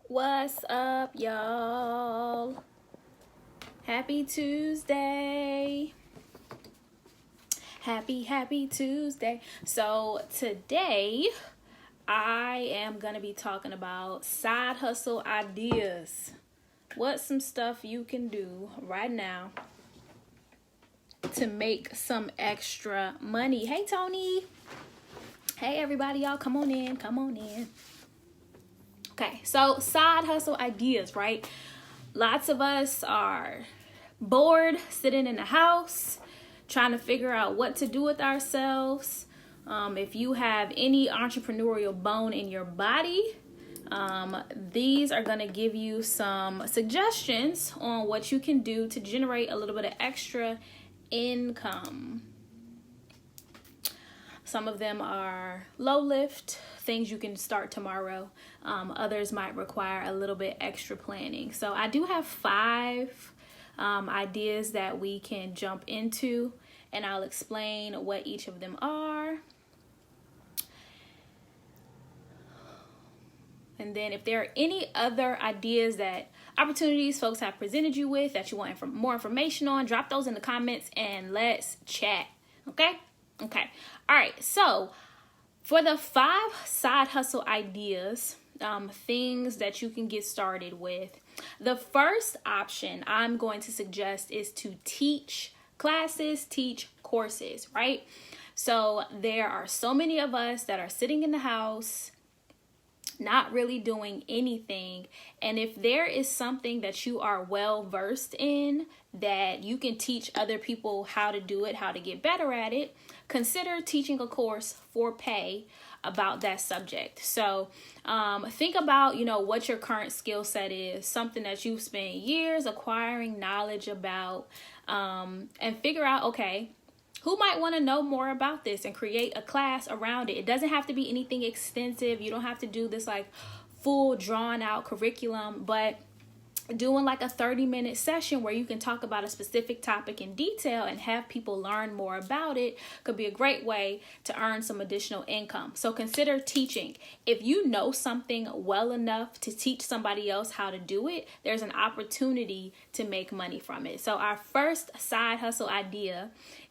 What's up, y'all? Happy Tuesday. Happy Tuesday. So, today I am going to be talking about side hustle ideas. What's some stuff you can do right now to make some extra money? Hey, Tony. Hey, everybody, y'all. Come on in. Okay, so side hustle ideas, right? Lots of us are bored, sitting in the house, trying to figure out what to do with ourselves. If you have any entrepreneurial bone in your body, these are going to give you some suggestions on what you can do to generate a little bit of extra income. Some of them are low lift, things you can start tomorrow. Others might require a little bit extra planning. So I do have 5 ideas that we can jump into, and I'll explain what each of them are. And then if there are any other ideas that opportunities folks have presented you with that you want more information on, drop those in the comments and let's chat. Okay. All right. So for the 5 side hustle ideas, things that you can get started with, the first option I'm going to suggest is to teach classes, teach courses, right? So there are so many of us that are sitting in the house, not really doing anything. And if there is something that you are well versed in that you can teach other people how to do it, how to get better at it, consider teaching a course for pay about that subject. So think about, what your current skill set is, something that you've spent years acquiring knowledge about, and figure out, okay, who might want to know more about this and create a class around it. It doesn't have to be anything extensive. You don't have to do this like full drawn out curriculum, but doing like a 30-minute session where you can talk about a specific topic in detail and have people learn more about it could be a great way to earn some additional income. So consider teaching. If you know something well enough to teach somebody else how to do it, there's an opportunity to make money from it. So our first side hustle idea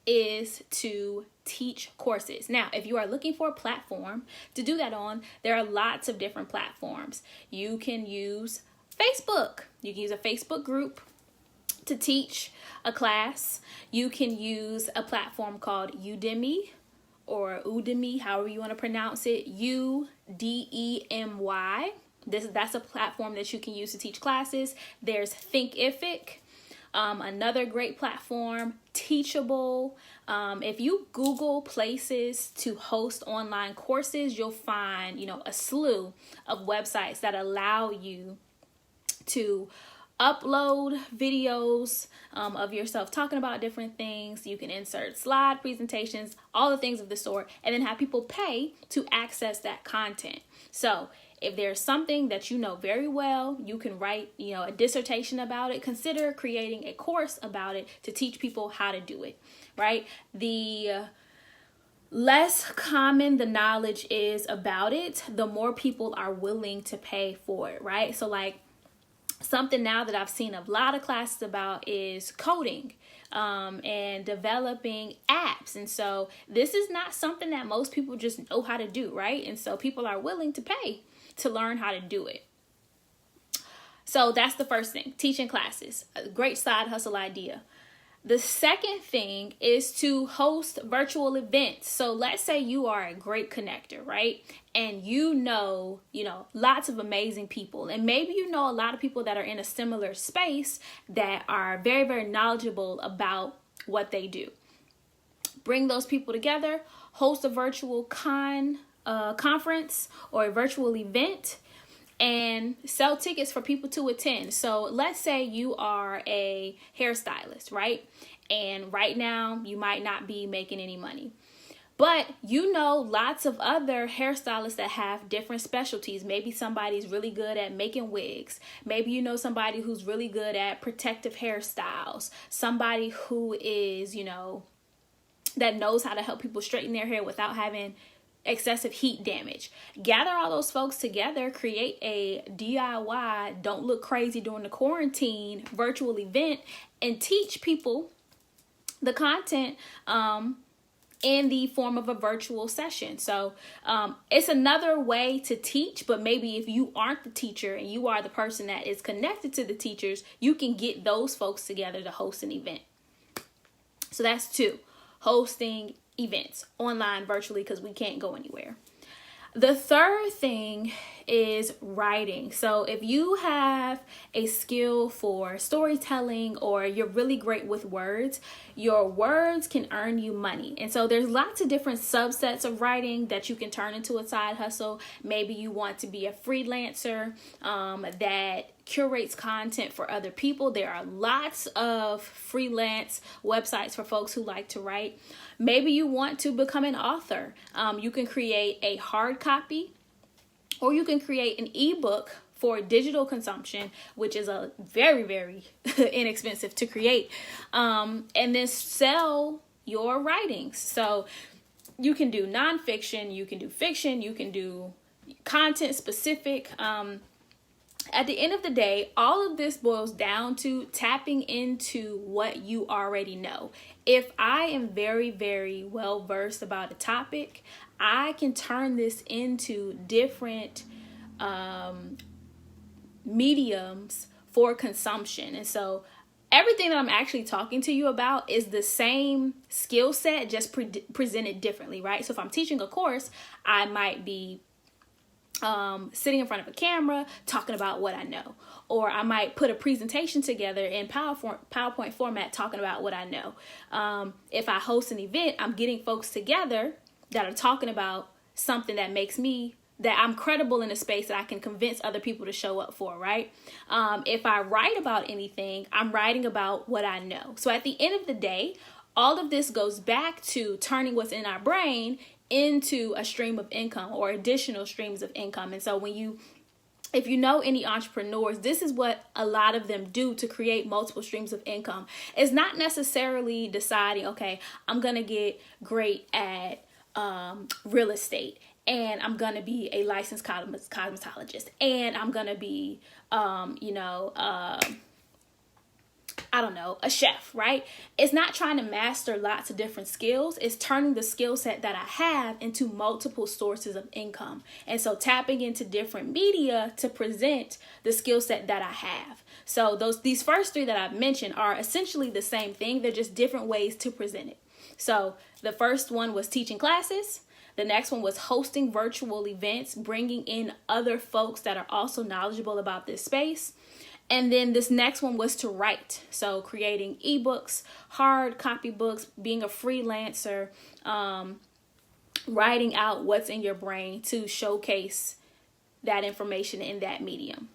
is to teach courses. Now, if you are looking for a platform to do that on, there are lots of different platforms. You can use Facebook. You can use a Facebook group to teach a class. You can use a platform called Udemy or Udemy, however you want to pronounce it, Udemy. That's a platform that you can use to teach classes. There's Thinkific. Another great platform, Teachable. If you Google places to host online courses, you'll find, a slew of websites that allow you to upload videos of yourself talking about different things. You can insert slide presentations, all the things of the sort, and then have people pay to access that content. So if there's something that you know very well, you can write, a dissertation about it. Consider creating a course about it to teach people how to do it, right? The less common the knowledge is about it, the more people are willing to pay for it, right? So like something now that I've seen a lot of classes about is coding and developing apps. And so this is not something that most people just know how to do, right? And so people are willing to pay to learn how to do it. So that's the first thing, teaching classes, a great side hustle idea. The second thing is to host virtual events. So let's say you are a great connector, right? And you know, lots of amazing people. And maybe you know a lot of people that are in a similar space that are very, very knowledgeable about what they do. Bring those people together, host a virtual conference or a virtual event, and sell tickets for people to attend. So let's say you are a hairstylist, right? And right now you might not be making any money, but lots of other hairstylists that have different specialties. Maybe somebody's really good at making wigs. Maybe somebody who's really good at protective hairstyles. Somebody who is, that knows how to help people straighten their hair without having excessive heat damage. Gather all those folks together, create a DIY, don't look crazy during the quarantine virtual event, and teach people the content in the form of a virtual session. So it's another way to teach, but maybe if you aren't the teacher and you are the person that is connected to the teachers, you can get those folks together to host an event. So that's 2, hosting events online virtually because we can't go anywhere. The third thing is writing. So if you have a skill for storytelling or you're really great with words, your words can earn you money. And so there's lots of different subsets of writing that you can turn into a side hustle. Maybe you want to be a freelancer that curates content for other people. There are lots of freelance websites for folks who like to write. Maybe you want to become an author. You can create a hard copy, or you can create an ebook for digital consumption, which is a very, very inexpensive to create, and then sell your writings. So you can do nonfiction, you can do fiction, you can do content specific. At the end of the day, all of this boils down to tapping into what you already know. If I am very, very well versed about a topic, I can turn this into different mediums for consumption. And so everything that I'm actually talking to you about is the same skill set, just presented differently, right? So if I'm teaching a course, I might be sitting in front of a camera talking about what I know, or I might put a presentation together in PowerPoint format talking about what I know. If I host an event, I'm getting folks together that are talking about something that makes me, that I'm credible in a space that I can convince other people to show up for, right? If I write about anything, I'm writing about what I know. So at the end of the day, all of this goes back to turning what's in our brain into a stream of income or additional streams of income. And so if you know any entrepreneurs, this is what a lot of them do to create multiple streams of income. It's not necessarily deciding, okay, I'm going to get great at real estate, and I'm going to be a licensed cosmetologist, and I'm going to be, a chef, right? It's not trying to master lots of different skills. It's turning the skill set that I have into multiple sources of income. And so tapping into different media to present the skill set that I have. So these first 3 that I've mentioned are essentially the same thing. They're just different ways to present it. So the first one was teaching classes. The next one was hosting virtual events, bringing in other folks that are also knowledgeable about this space. And then this next one was to write. So creating ebooks, hard copy books, being a freelancer, writing out what's in your brain to showcase that information in that medium.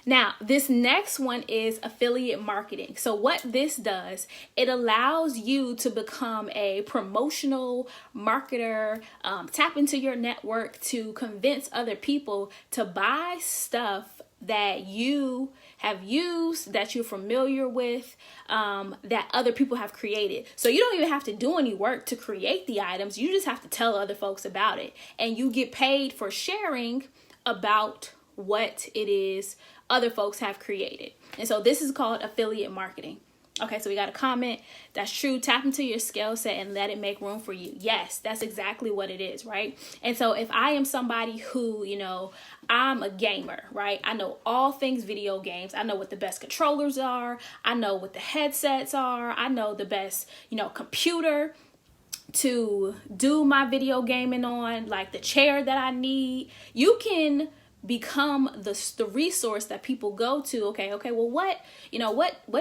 Now, this next one is affiliate marketing. So what this does, it allows you to become a promotional marketer, tap into your network to convince other people to buy stuff that you have used, that you're familiar with, that other people have created. So you don't even have to do any work to create the items. You just have to tell other folks about it. And you get paid for sharing about what it is other folks have created. And so this is called affiliate marketing. Okay, so we got a comment. That's true. Tap into your skill set and let it make room for you. Yes, that's exactly what it is, right? And so if I am somebody who, I'm a gamer, right? I know all things video games. I know what the best controllers are. I know what the headsets are. I know the best, computer to do my video gaming on, like the chair that I need. You can become the resource that people go to. Okay, well, what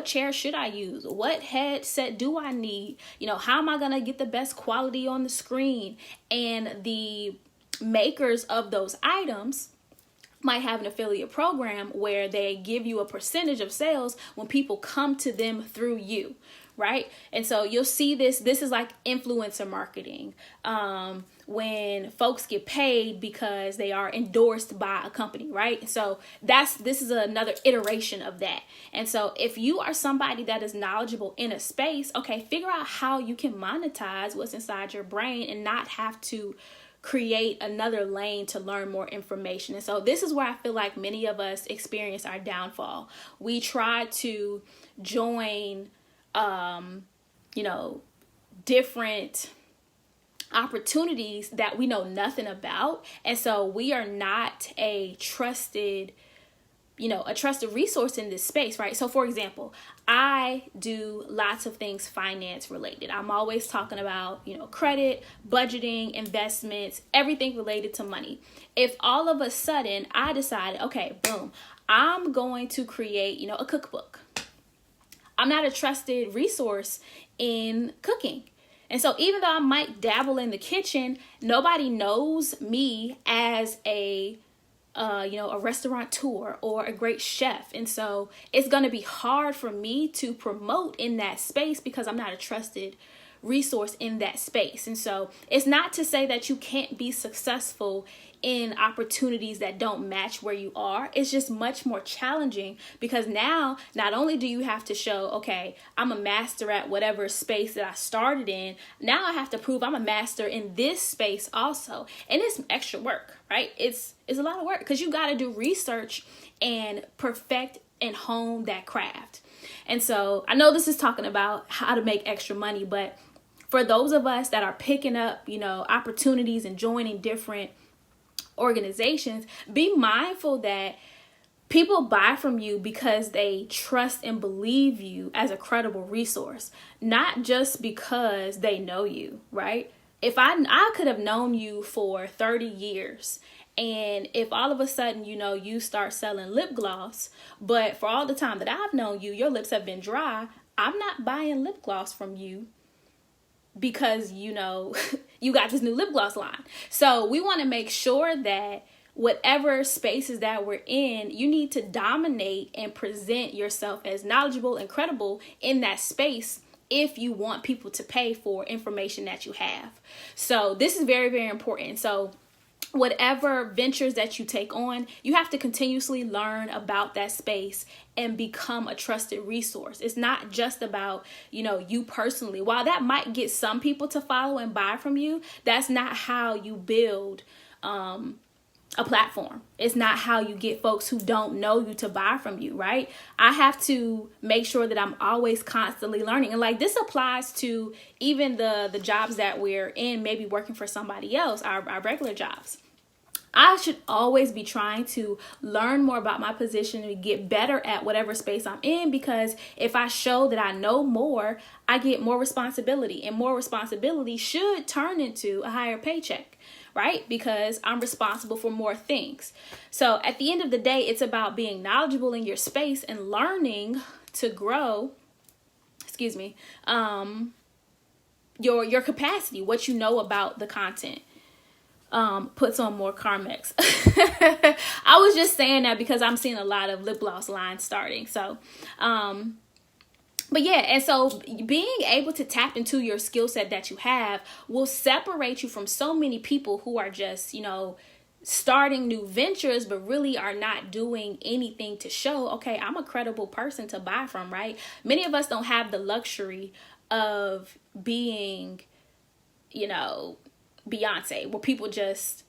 chair should I use? What headset do I need? How am I gonna get the best quality on the screen? And the makers of those items might have an affiliate program where they give you a percentage of sales when people come to them through you, right? And so you'll see this is like influencer marketing, when folks get paid because they are endorsed by a company, right? So this is another iteration of that. And so if you are somebody that is knowledgeable in a space, okay, figure out how you can monetize what's inside your brain and not have to create another lane to learn more information. And so this is where I feel like many of us experience our downfall. We try to join, different opportunities that we know nothing about. And so we are not a trusted resource in this space, right? So for example, I do lots of things finance related. I'm always talking about, credit, budgeting, investments, everything related to money. If all of a sudden I decided, okay, boom, I'm going to create, a cookbook. I'm not a trusted resource in cooking. And so even though I might dabble in the kitchen, nobody knows me as a restaurateur or a great chef. And so it's going to be hard for me to promote in that space because I'm not a trusted resource in that space. And so it's not to say that you can't be successful in opportunities that don't match where you are. It's just much more challenging because now not only do you have to show, okay, I'm a master at whatever space that I started in, now I have to prove I'm a master in this space also. And it's extra work, right? It's a lot of work because you got to do research and perfect and hone that craft. And so I know this is talking about how to make extra money, but for those of us that are picking up, opportunities and joining different organizations, be mindful that people buy from you because they trust and believe you as a credible resource, not just because they know you, right? If I could have known you for 30 years, and if all of a sudden, you start selling lip gloss, but for all the time that I've known you, your lips have been dry, I'm not buying lip gloss from you because, you got this new lip gloss line. So we want to make sure that whatever spaces that we're in, you need to dominate and present yourself as knowledgeable and credible in that space if you want people to pay for information that you have. So this is very, very important. So whatever ventures that you take on, you have to continuously learn about that space and become a trusted resource. It's not just about, you personally. While that might get some people to follow and buy from you, that's not how you build a platform. It's not how you get folks who don't know you to buy from you, right? I have to make sure that I'm always constantly learning. And this applies to even the jobs that we're in, maybe working for somebody else, our regular jobs. I should always be trying to learn more about my position and get better at whatever space I'm in, because if I show that I know more, I get more responsibility, and more responsibility should turn into a higher paycheck, right? Because I'm responsible for more things. So at the end of the day, it's about being knowledgeable in your space and learning to grow, your capacity, what you know about the content. Puts on more Carmex. I was just saying that because I'm seeing a lot of lip gloss lines starting. So, but yeah, and so being able to tap into your skill set that you have will separate you from so many people who are just, starting new ventures, but really are not doing anything to show, okay, I'm a credible person to buy from, right? Many of us don't have the luxury of being, Beyonce, where people just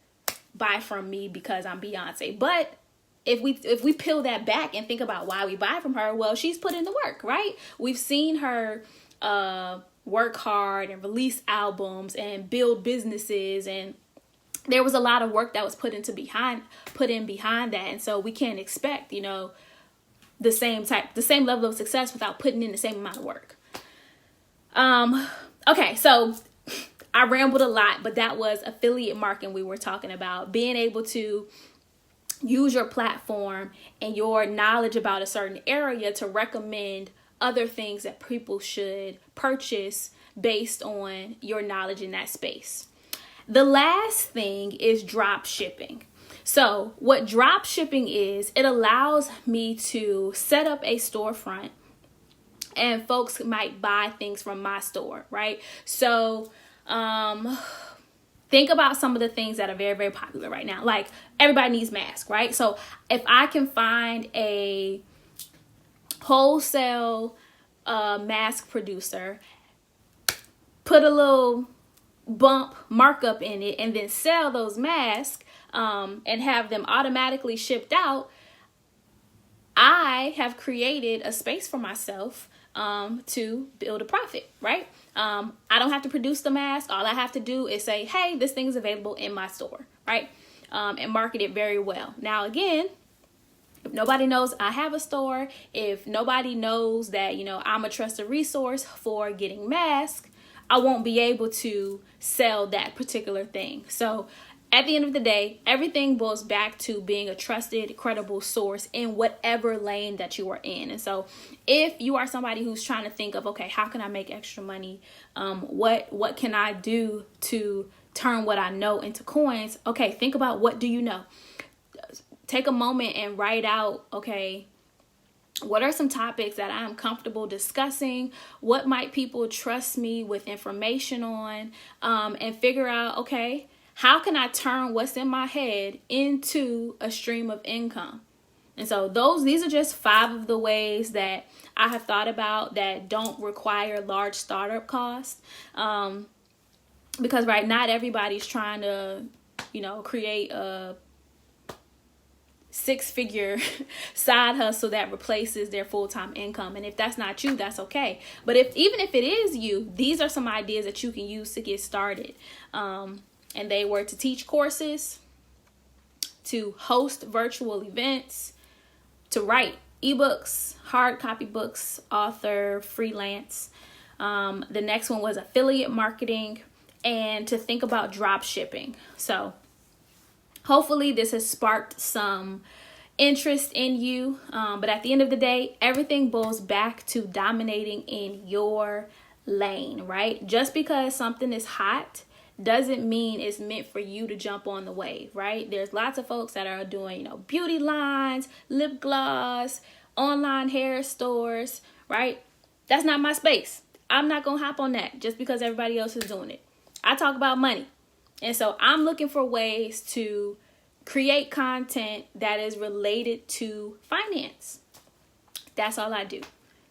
buy from me because I'm Beyonce. But if we peel that back and think about why we buy from her, well, she's put in the work, right? We've seen her work hard and release albums and build businesses, and there was a lot of work that was put in behind that. And so we can't expect, the same level of success without putting in the same amount of work. Okay, so I rambled a lot, but that was affiliate marketing we were talking about. Being able to use your platform and your knowledge about a certain area to recommend other things that people should purchase based on your knowledge in that space. The last thing is drop shipping. So what drop shipping is, it allows me to set up a storefront and folks might buy things from my store, right? So think about some of the things that are very, very popular right now. Like everybody needs masks, right? So if I can find a wholesale mask producer, put a little bump markup in it and then sell those masks and have them automatically shipped out, I have created a space for myself to build a profit, right? I don't have to produce the mask. All I have to do is say, hey, this thing is available in my store, right? And market it very well. Now, again, if nobody knows I have a store, if nobody knows that, I'm a trusted resource for getting masks, I won't be able to sell that particular thing. So at the end of the day, everything boils back to being a trusted, credible source in whatever lane that you are in. And so if you are somebody who's trying to think of, okay, how can I make extra money? What can I do to turn what I know into coins? Okay, think about, what do you know? Take a moment and write out, okay, what are some topics that I'm comfortable discussing? What might people trust me with information on? And figure out, okay, how can I turn what's in my head into a stream of income? And so these are just 5 of the ways that I have thought about that don't require large startup costs. Because not everybody's trying to, create a 6-figure side hustle that replaces their full-time income. And if that's not you, that's okay. But even if it is you, these are some ideas that you can use to get started. And they were to teach courses, to host virtual events, to write ebooks, hard copy books, author, freelance. The next one was affiliate marketing, and to think about drop shipping. So hopefully this has sparked some interest in you. But at the end of the day, everything boils back to dominating in your lane, right? Just because something is hot doesn't mean it's meant for you to jump on the wave, right? There's lots of folks that are doing, beauty lines, lip gloss, online hair stores, right? That's not my space. I'm not going to hop on that just because everybody else is doing it. I talk about money. And so I'm looking for ways to create content that is related to finance. That's all I do.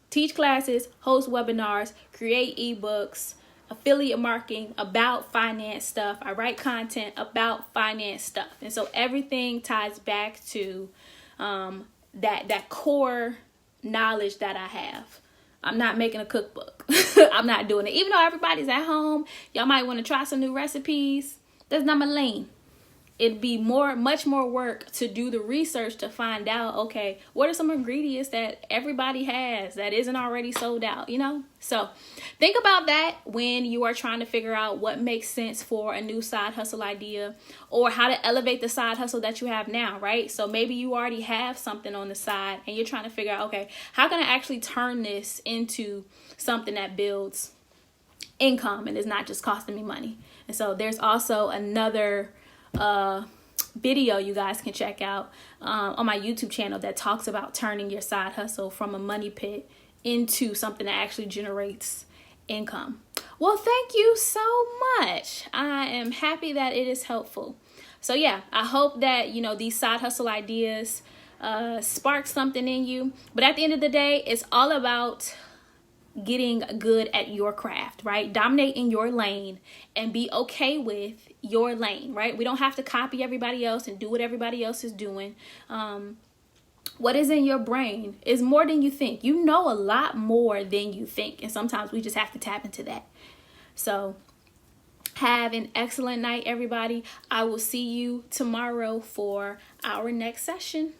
Teach classes, host webinars, create ebooks, affiliate marketing about finance stuff. I write content about finance stuff. And so everything ties back to that core knowledge that I have. I'm not making a cookbook. I'm not doing it. Even though everybody's at home, y'all might want to try some new recipes. That's not my lane. It'd be much more work to do the research to find out, okay, what are some ingredients that everybody has that isn't already sold out, So think about that when you are trying to figure out what makes sense for a new side hustle idea, or how to elevate the side hustle that you have now, right? So maybe you already have something on the side and you're trying to figure out, okay, how can I actually turn this into something that builds income and is not just costing me money? And so there's also another video you guys can check out on my YouTube channel that talks about turning your side hustle from a money pit into something that actually generates income. Well, thank you so much. I am happy that it is helpful. So yeah, I hope that, these side hustle ideas spark something in you. But at the end of the day, it's all about getting good at your craft, right? Dominate in your lane and be okay with your lane, right? We don't have to copy everybody else and do what everybody else is doing. What is in your brain is more than you think. You know a lot more than you think. And sometimes we just have to tap into that. So have an excellent night, everybody. I will see you tomorrow for our next session.